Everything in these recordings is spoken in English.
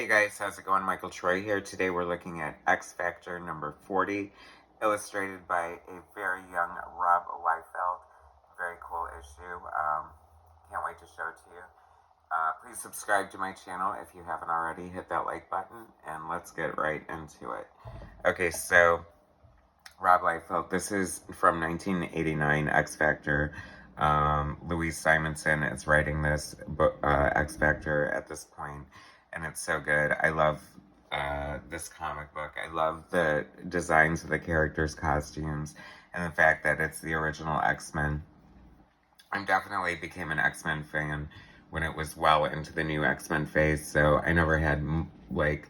Hey guys, how's it going? Michael Troy here. Today we're looking at X Factor number 40, illustrated by a very young Rob Liefeld. Very cool issue. Can't wait to show it to you. Please subscribe to my channel if you haven't already. Hit that like button and let's get right into it. Okay, so Rob Liefeld, this is from 1989 X Factor. Louise Simonson is writing this book, X Factor at this point, and it's so good. I love this comic book. I love the designs of the characters' costumes, and the fact that it's the original X-Men. I definitely became an X-Men fan when it was well into the new X-Men phase, so I never had like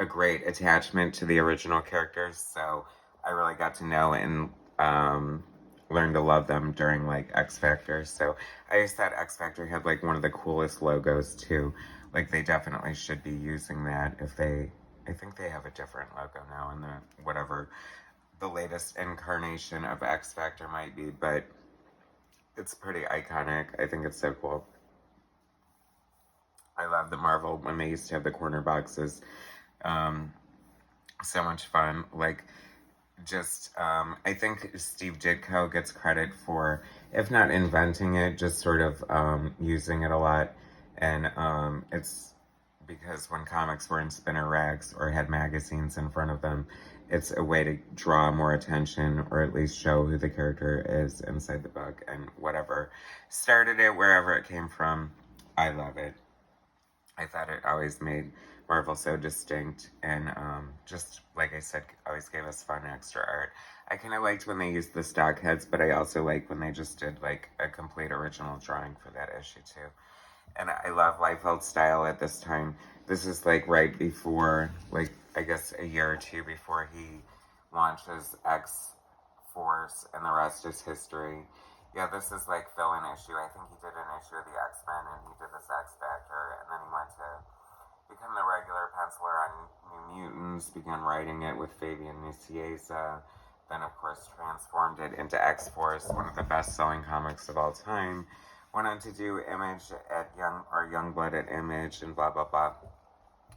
a great attachment to the original characters, so I really got to know and learn to love them during like X Factor. So I just thought X Factor had like one of the coolest logos too. Like they definitely should be using that if they, I think they have a different logo now in the whatever the latest incarnation of X Factor might be, but it's pretty iconic. I think it's so cool. I love the Marvel when they used to have the corner boxes. So much fun. Like, just, I think Steve Ditko gets credit for, if not inventing it, just sort of using it a lot. And it's because when comics were in spinner racks or had magazines in front of them, it's a way to draw more attention or at least show who the character is inside the book. And whatever started it, wherever it came from, I love it. I thought it always made Marvel so distinct, and just, like I said, always gave us fun extra art. I kind of liked when they used the stock heads, but I also like when they just did, like, a complete original drawing for that issue, too. And I love Liefeld's style at this time. This is, like, right before, like, I guess a year or two before he launches X-Force, and the rest is history. Yeah, this is like fill-in issue. I think he did an issue of the X-Men, and he did this X Factor, and then he went to become the regular penciler on New Mutants, began writing it with Fabian Nicieza, then of course transformed it into X-Force, one of the best-selling comics of all time. Went on to do Image at Youngblood at Image, and blah blah blah.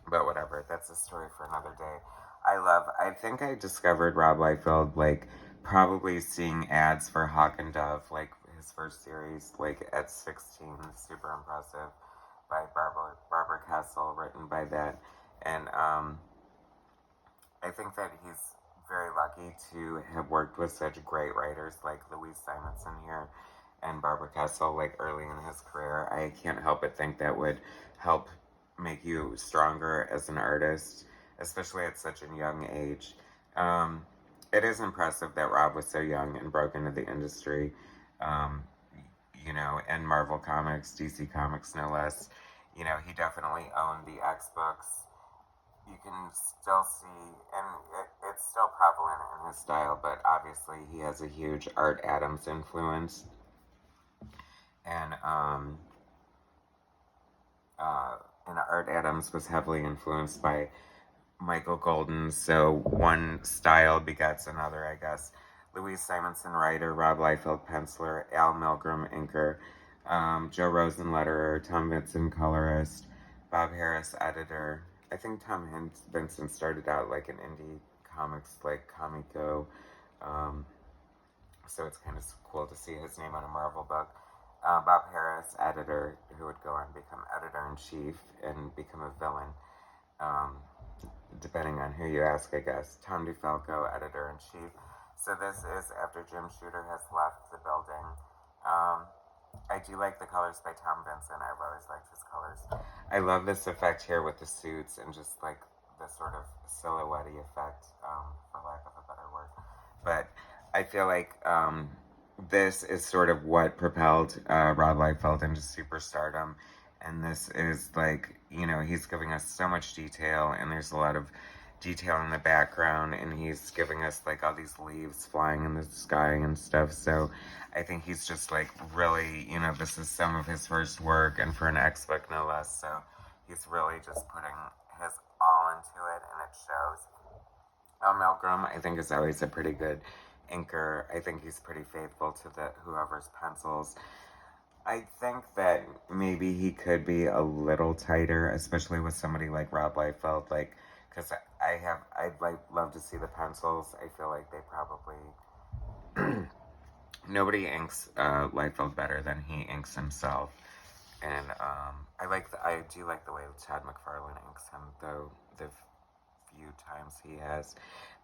But whatever, that's a story for another day. I think I discovered Rob Liefeld, like, probably seeing ads for Hawk and Dove, like, his first series, like, at 16, super impressive, by Barbara Castle, written by that, and, I think that he's very lucky to have worked with such great writers, like Louise Simonson here, and Barbara Castle, like, early in his career. I can't help but think that would help make you stronger as an artist, especially at such a young age. It is impressive that Rob was so young and broke into the industry, you know, and Marvel Comics, DC Comics, no less. You know, he definitely owned the X books. You can still see, and it's still prevalent in his style, but obviously he has a huge Art Adams influence. And Art Adams was heavily influenced by Michael Golden, so one style begets another, I guess. Louise Simonson, writer, Rob Liefeld, penciler, Al Milgrom, inker, Joe Rosen, letterer, Tom Vincent, colorist, Bob Harris, editor. I think Tom Vincent started out like an indie comics, like Comico, so it's kind of cool to see his name on a Marvel book. Bob Harris, editor, who would go on to become editor-in-chief and become a villain, depending on who you ask, I guess. Tom DeFalco, editor-in-chief. So this is after Jim Shooter has left the building. I do like the colors by Tom Vincent. I've always liked his colors. I love this effect here with the suits and just like the sort of silhouette-y effect, for lack of a better word. But I feel like this is sort of what propelled Rob Liefeld into superstardom. And this is like, you know, he's giving us so much detail, and there's a lot of detail in the background, and he's giving us like all these leaves flying in the sky and stuff. So I think he's just like really, you know, this is some of his first work, and for an X book no less. So he's really just putting his all into it, and it shows. Al Milgrom, I think, is always a pretty good inker. I think he's pretty faithful to whoever's pencils. I think that maybe he could be a little tighter, especially with somebody like Rob Liefeld, like, because I'd like love to see the pencils. I feel like they probably nobody inks Liefeld better than he inks himself, and I do like the way Chad McFarlane inks him, though the few times he has.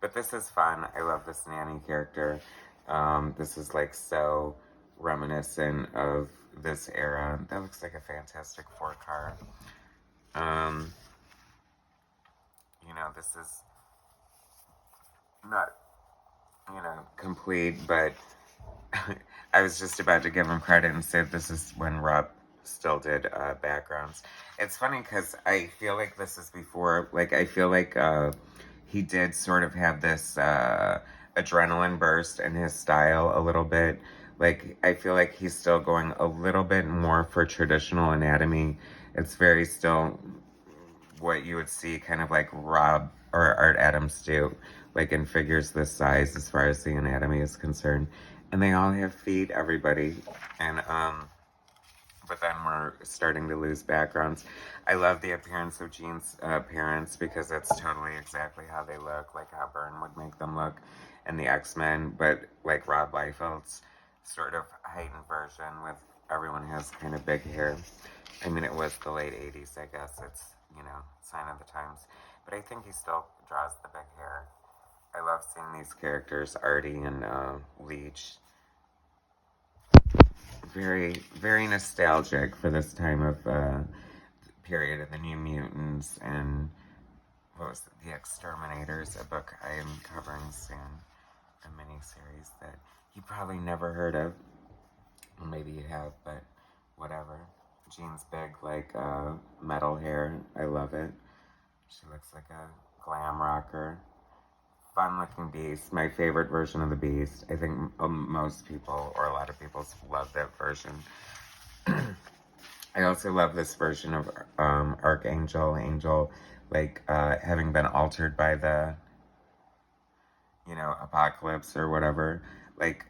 But this is fun. I love this nanny character. This is like so reminiscent of this era. That looks like a Fantastic Four car. Um, this is not, complete, but I was just about to give him credit and say this is when Rob still did backgrounds. It's funny because I feel like this is before, like, I feel like he did sort of have this adrenaline burst in his style a little bit. Like, I feel like he's still going a little bit more for traditional anatomy. It's very still what you would see kind of like Rob or Art Adams do, like in figures this size as far as the anatomy is concerned. And they all have feet, everybody. And, but then we're starting to lose backgrounds. I love the appearance of Jean's parents because that's totally exactly how they look, like how Byrne would make them look in the X-Men, but like Rob Liefeld's sort of heightened version with everyone has kind of big hair. I mean, it was the late 80s, I guess. It's, sign of the times. But I think he still draws the big hair. I love seeing these characters, Artie and Leech. Very, very nostalgic for this time of period of the New Mutants and what was it? The Exterminators, a book I am covering soon, a miniseries that you probably never heard of. Well, maybe you have, but whatever. Jean's big, like metal hair. I love it. She looks like a glam rocker. Fun looking beast. My favorite version of the beast. I think most people, or a lot of people, love that version. I also love this version of Archangel, Angel, like having been altered by the, apocalypse or whatever. Like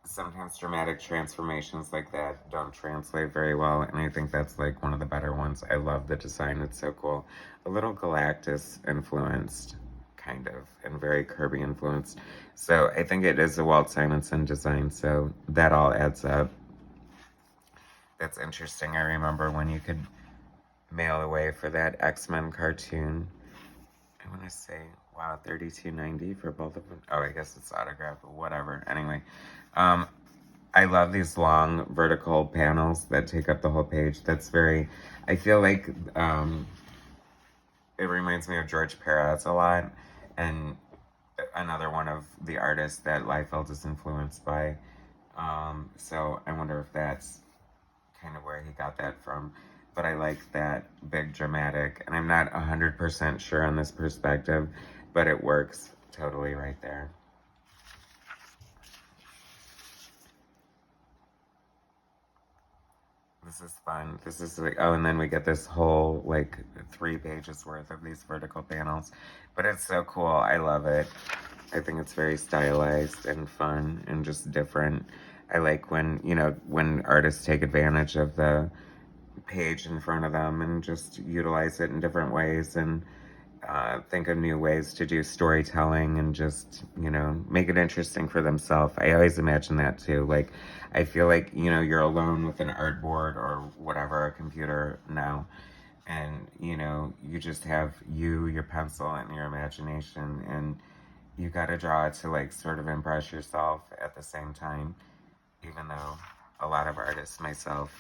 sometimes dramatic transformations like that don't translate very well, and I think that's like one of the better ones. I love the design. It's so cool. A little Galactus influenced, kind of, and very Kirby influenced. So I think it is a Walt Simonson design, so that all adds up. That's interesting. I remember when you could mail away for that X-Men cartoon. I want to say, wow, $32.90 for both of them. Oh, I guess it's autographed, but whatever. Anyway, I love these long vertical panels that take up the whole page. That's very, I feel like it reminds me of George Perez a lot, and another one of the artists that Liefeld is influenced by. So I wonder if that's kind of where he got that from. But I like that big dramatic, and I'm not 100% sure on this perspective, but it works totally right there. This is fun. This is like, oh, and then we get this whole like 3 pages worth of these vertical panels, but it's so cool. I love it. I think it's very stylized and fun and just different. I like when, when artists take advantage of the page in front of them and just utilize it in different ways and think of new ways to do storytelling and just, make it interesting for themselves. I always imagine that too. Like, I feel like, you're alone with an artboard or whatever, a computer now, and, you just have your pencil and your imagination, and you got to draw it to, like, sort of impress yourself at the same time, even though a lot of artists, myself,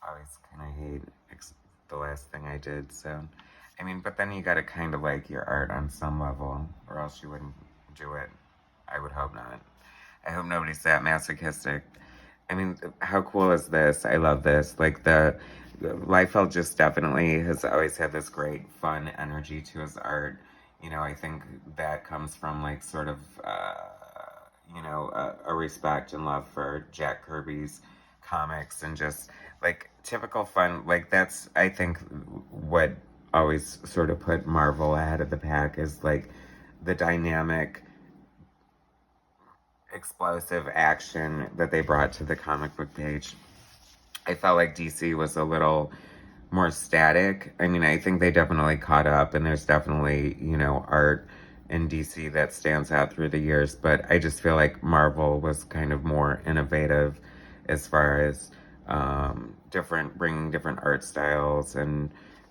always kind of hate the last thing I did, so, I mean, but then you gotta kind of like your art on some level, or else you wouldn't do it. I would hope not. I hope nobody's that masochistic. I mean, how cool is this? I love this. Like, the Liefeld just definitely has always had this great fun energy to his art. I think that comes from, like, sort of, a respect and love for Jack Kirby's comics and just like typical fun. Like, that's, I think, what always sort of put Marvel ahead of the pack is like the dynamic explosive action that they brought to the comic book page. I felt like DC was a little more static. I mean, I think they definitely caught up, and there's definitely, you know, art in DC that stands out through the years, but I just feel like Marvel was kind of more innovative as far as bringing different art styles, and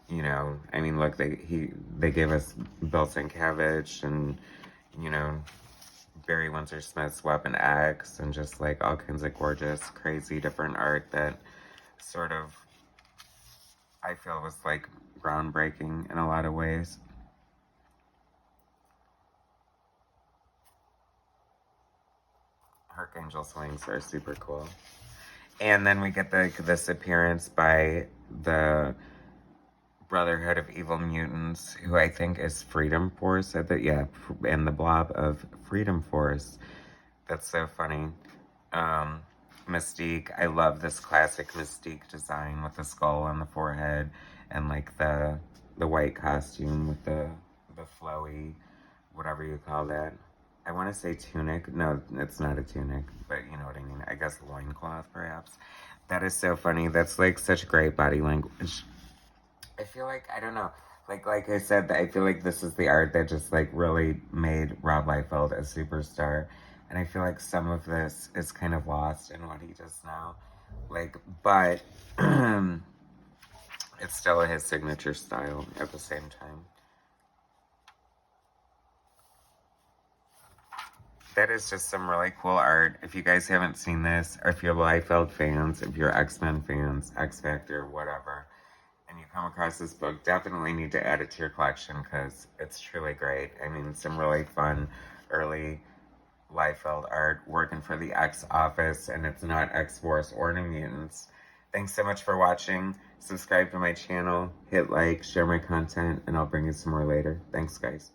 you know, I mean, look, they gave us Bill Sienkiewicz and, you know, Barry Windsor Smith's Weapon X, and just like all kinds of gorgeous, crazy different art that sort of I feel was like groundbreaking in a lot of ways. Archangel swings are super cool. And then we get this appearance by the Brotherhood of Evil Mutants, who I think is Freedom Force. And the Blob of Freedom Force. That's so funny. Mystique. I love this classic Mystique design with the skull on the forehead and like the white costume with the flowy, whatever you call that. I want to say tunic. No, it's not a tunic, but you know what I mean. I guess loincloth, perhaps. That is so funny. That's like such great body language. I feel like, I don't know, like I said, I feel like this is the art that just like really made Rob Liefeld a superstar. And I feel like some of this is kind of lost in what he does now. Like, but it's still his signature style at the same time. That is just some really cool art. If you guys haven't seen this, or if you're Liefeld fans, if you're X-Men fans, X Factor, whatever, and you come across this book, definitely need to add it to your collection because it's truly great. I mean, some really fun early Liefeld art working for the X Office, and it's not X-Force or New Mutants. Thanks so much for watching. Subscribe to my channel, hit like, share my content, and I'll bring you some more later. Thanks, guys.